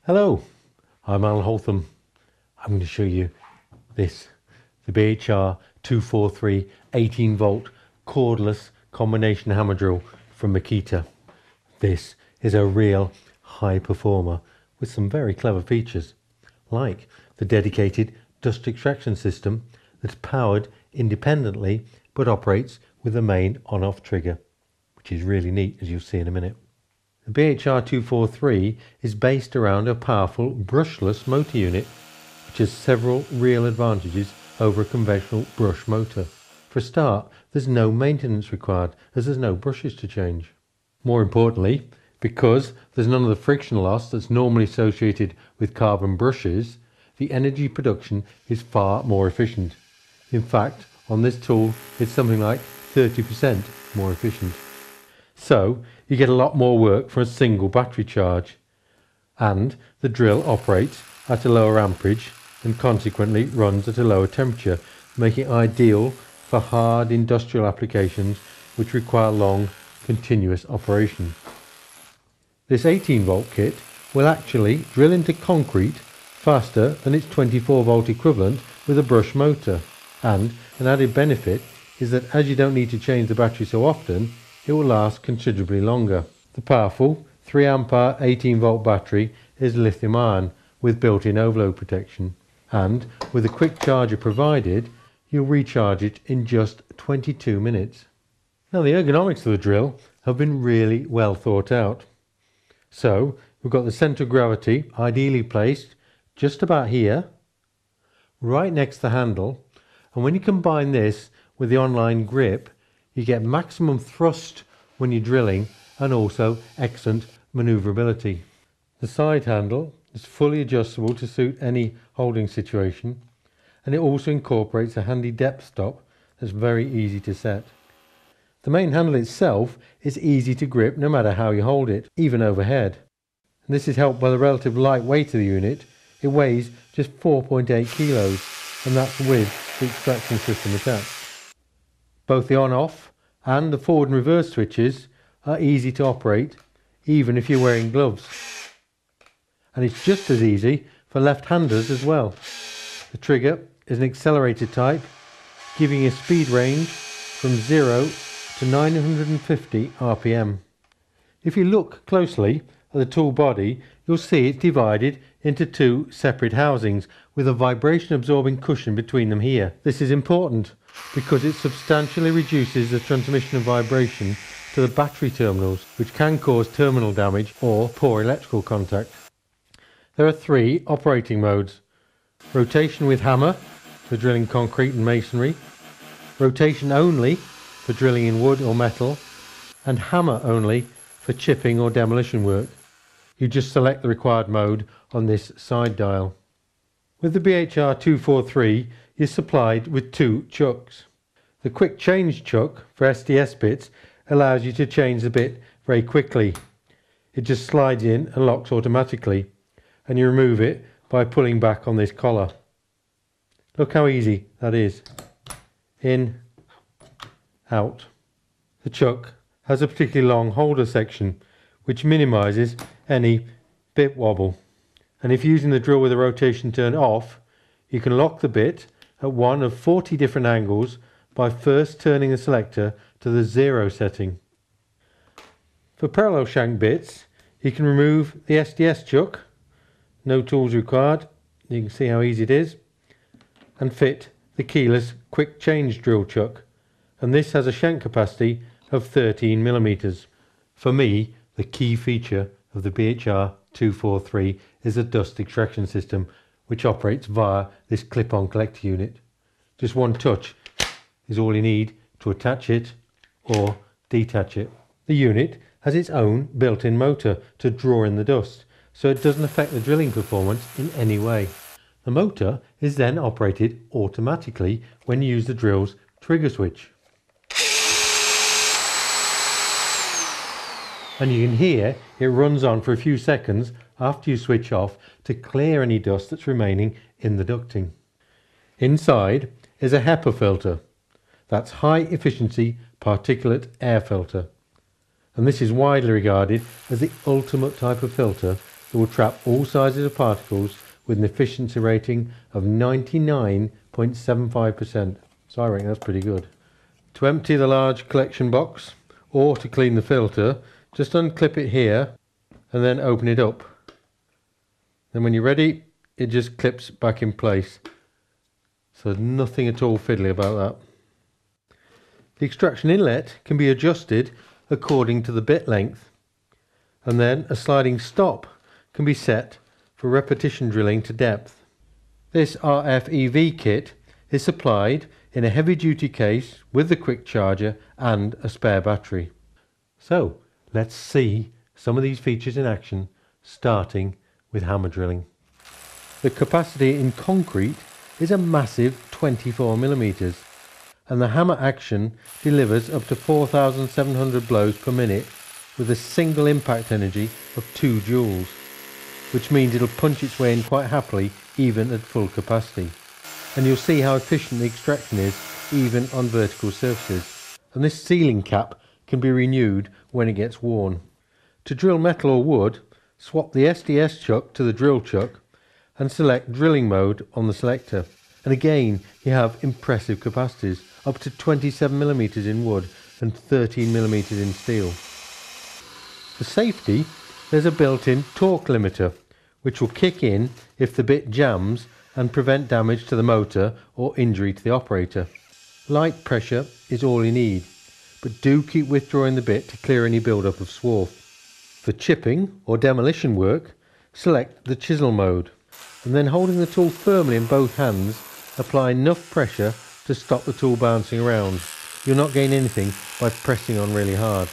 Hello, I'm Alan Holtham. I'm going to show you this, the BHR243 18 volt cordless combination hammer drill from Makita. This is a real high performer with some very clever features, like the dedicated dust extraction system that's powered independently but operates with the main on-off trigger, which is really neat, as you'll see in a minute. The BHR243 is based around a powerful brushless motor unit which has several real advantages over a conventional brush motor. For a start, there's no maintenance required as there's no brushes to change. More importantly, because there's none of the friction loss that's normally associated with carbon brushes, the energy production is far more efficient. In fact, on this tool it's something like 30% more efficient. So you get a lot more work from a single battery charge, and the drill operates at a lower amperage and consequently runs at a lower temperature, making it ideal for hard industrial applications which require long continuous operation. This 18 volt kit will actually drill into concrete faster than its 24 volt equivalent with a brush motor, and an added benefit is that as you don't need to change the battery so often, it will last considerably longer. The powerful 3 ampere 18 volt battery is lithium ion with built-in overload protection, and with a quick charger provided, you'll recharge it in just 22 minutes. Now, the ergonomics of the drill have been really well thought out. So we've got the centre of gravity ideally placed just about here, right next to the handle, and when you combine this with the online grip, you get maximum thrust when you're drilling and also excellent manoeuvrability. The side handle is fully adjustable to suit any holding situation, and it also incorporates a handy depth stop that's very easy to set. The main handle itself is easy to grip no matter how you hold it, even overhead. And this is helped by the relative light weight of the unit. It weighs just 4.8 kilos, and that's with the extraction system attached. Both the on-off and the forward and reverse switches are easy to operate, even if you're wearing gloves. And it's just as easy for left-handers as well. The trigger is an accelerated type, giving you a speed range from 0 to 950 RPM. If you look closely at the tool body, you'll see it's divided into two separate housings with a vibration absorbing cushion between them here. This is important because it substantially reduces the transmission of vibration to the battery terminals, which can cause terminal damage or poor electrical contact. There are 3 operating modes: rotation with hammer for drilling concrete and masonry, rotation only for drilling in wood or metal, and hammer only for chipping or demolition work. You just select the required mode on this side dial. With the BHR243, you're supplied with 2 chucks. The quick change chuck for SDS bits allows you to change the bit very quickly. It just slides in and locks automatically, and you remove it by pulling back on this collar. Look how easy that is. In, out. The chuck has a particularly long holder section which minimises any bit wobble, and if using the drill with the rotation turned off, you can lock the bit at one of 40 different angles by first turning the selector to the 0 setting. For parallel shank bits, you can remove the SDS chuck, no tools required, you can see how easy it is, and fit the keyless quick change drill chuck, and this has a shank capacity of 13 millimeters. For me, the key feature of the BHR243 is the dust extraction system, which operates via this clip-on collector unit. Just one touch is all you need to attach it or detach it. The unit has its own built-in motor to draw in the dust, so it doesn't affect the drilling performance in any way. The motor is then operated automatically when you use the drill's trigger switch. And you can hear it runs on for a few seconds after you switch off to clear any dust that's remaining in the ducting. Inside is a HEPA filter. That's high efficiency particulate air filter. And this is widely regarded as the ultimate type of filter It will trap all sizes of particles with an efficiency rating of 99.75%. So I reckon that's pretty good. To empty the large collection box or to clean the filter, just unclip it here and then open it up. Then when you're ready, it just clips back in place. So nothing at all fiddly about that. The extraction inlet can be adjusted according to the bit length, and then a sliding stop can be set for repetition drilling to depth. This RFEV kit is supplied in a heavy duty case with the quick charger and a spare battery. So let's see some of these features in action, starting with hammer drilling. The capacity in concrete is a massive 24 millimeters, and the hammer action delivers up to 4,700 blows per minute with a single impact energy of 2 joules, which means it'll punch its way in quite happily even at full capacity. And you'll see how efficient the extraction is even on vertical surfaces. And this sealing cap can be renewed when it gets worn. To drill metal or wood, swap the SDS chuck to the drill chuck and select drilling mode on the selector. And again, you have impressive capacities, up to 27 millimeters in wood and 13 millimeters in steel. For safety, there's a built-in torque limiter, which will kick in if the bit jams and prevent damage to the motor or injury to the operator. Light pressure is all you need, but do keep withdrawing the bit to clear any build-up of swarf. For chipping or demolition work, select the chisel mode, and then holding the tool firmly in both hands, apply enough pressure to stop the tool bouncing around. You'll not gain anything by pressing on really hard.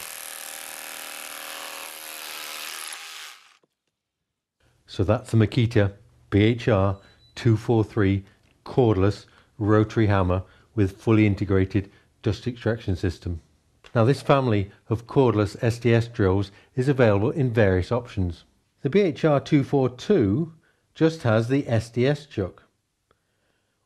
So that's the Makita BHR243 cordless rotary hammer with fully integrated dust extraction system. Now this family of cordless SDS drills is available in various options. The BHR242 just has the SDS chuck,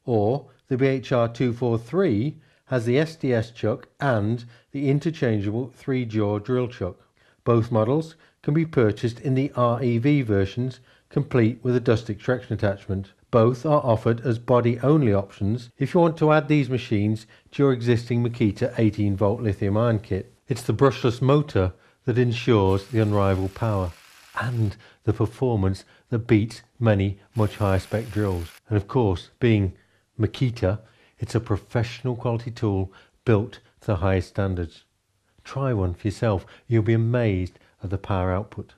or the BHR243 has the SDS chuck and the interchangeable 3-jaw drill chuck. Both models can be purchased in the REV versions, complete with a dust extraction attachment. Both are offered as body-only options if you want to add these machines to your existing Makita 18-volt lithium-ion kit. It's the brushless motor that ensures the unrivaled power and the performance that beats many much higher spec drills. And of course, being Makita, it's a professional quality tool built to the highest standards. Try one for yourself. You'll be amazed at the power output.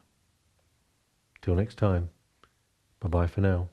Till next time. Bye-bye for now.